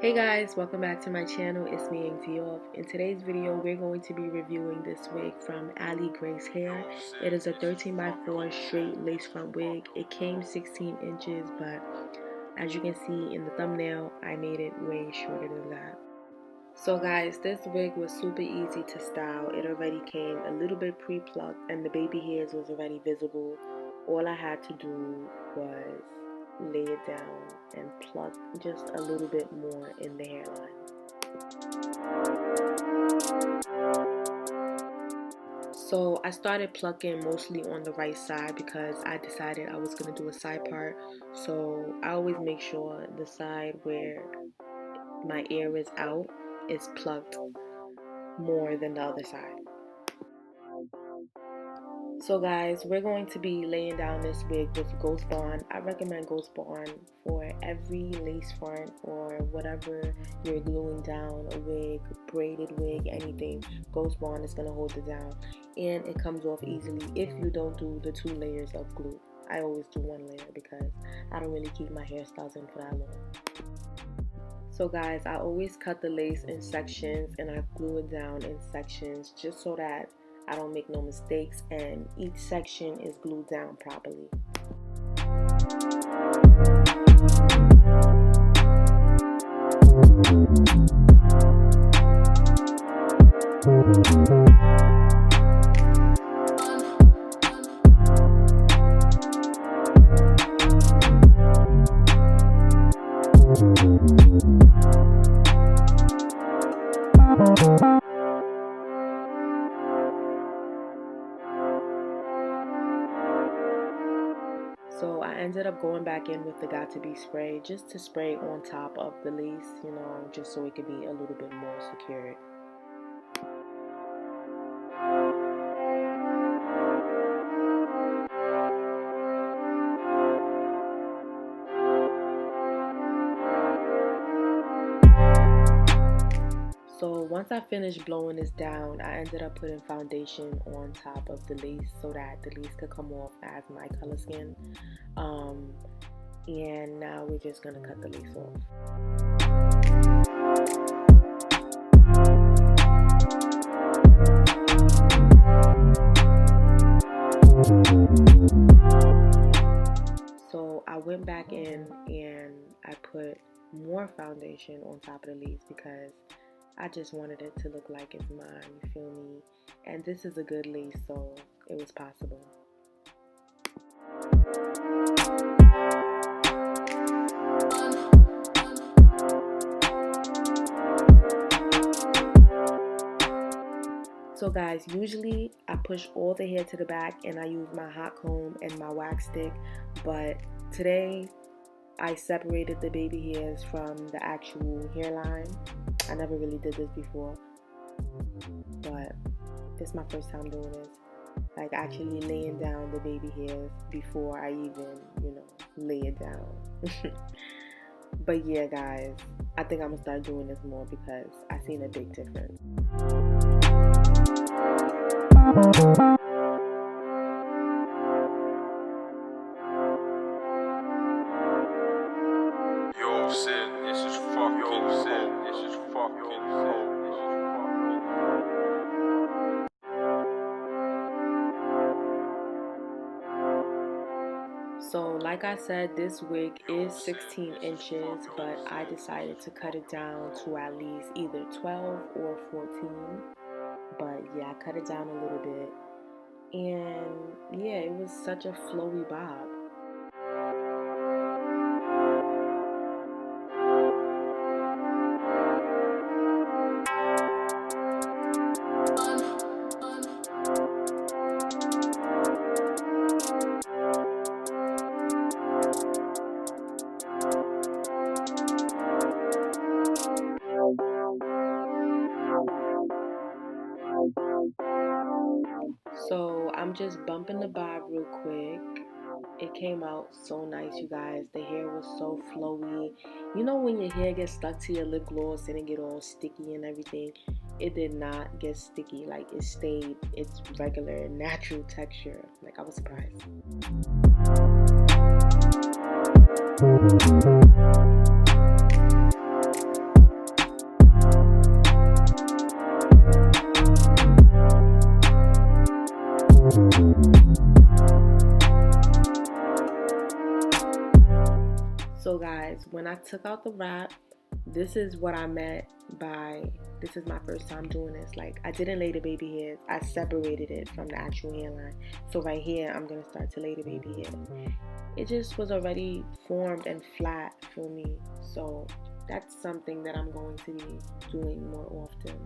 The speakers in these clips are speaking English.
Hey guys, welcome back to my channel. It's me, Ingtiof. In today's video, we're going to be reviewing this wig from Ali Grace Hair. It is a 13x4 straight lace front wig. It came 16 inches, but as you can see in the thumbnail, I made it way shorter than that. So guys, this wig was super easy to style. It already came a little bit pre-plucked and the baby hairs was already visible. All I had to do was lay it down and pluck just a little bit more in the hairline. So I started plucking mostly on the right side because I decided I was going to do a side part. So I always make sure the side where my ear is out is plucked more than the other side. So guys, we're going to be laying down this wig with Ghost Bond. I recommend Ghost Bond for every lace front or whatever you're gluing down, a wig, braided wig, anything. Ghost Bond is going to hold it down and it comes off easily if you don't do the 2 layers of glue. I always do 1 layer because I don't really keep my hairstyles in for that long. So guys, I always cut the lace in sections and I glue it down in sections just so that I don't make no mistakes and each section is glued down properly. So I ended up going back in with the Got2b spray just to spray on top of the lace, just so it could be a little bit more secured. So once I finished blowing this down, I ended up putting foundation on top of the lace so that the lace could come off as my color skin. And now we're just gonna cut the lace off. So I went back in and I put more foundation on top of the lace because I just wanted it to look like it's mine, you feel me? And this is a good lace, so it was possible. So guys, usually I push all the hair to the back and I use my hot comb and my wax stick, but today I separated the baby hairs from the actual hairline. I never really did this before, but it's my first time doing this. Like actually laying down the baby hairs before I even, lay it down. But yeah guys, I think I'm gonna start doing this more because I've seen a big difference. Yo, Sid, this is fucking Sid. This is fucking Sid. So like I said, this wig is 16 inches, but I decided to cut it down to at least either 12 or 14. But yeah, I cut it down a little bit. And yeah, it was such a flowy bob. So I'm just bumping the bob real quick. It came out so nice, you guys. The hair was so flowy. You know when your hair gets stuck to your lip gloss and it get all sticky and everything? It did not get sticky. Like it stayed its regular natural texture. Like I was surprised. when I took out the wrap, this is what I meant by this is my first time doing this. Like, I didn't lay the baby hairs. I separated it from the actual hairline. So right here, I'm going to start to lay the baby hairs. It just was already formed and flat for me. So that's something that I'm going to be doing more often.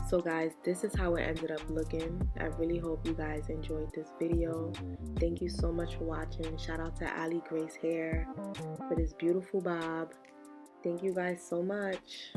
So guys, this is how it ended up looking. I really hope you guys enjoyed this video. Thank you so much for watching. Shout out to Ali Grace Hair for this beautiful bob. Thank you guys so much.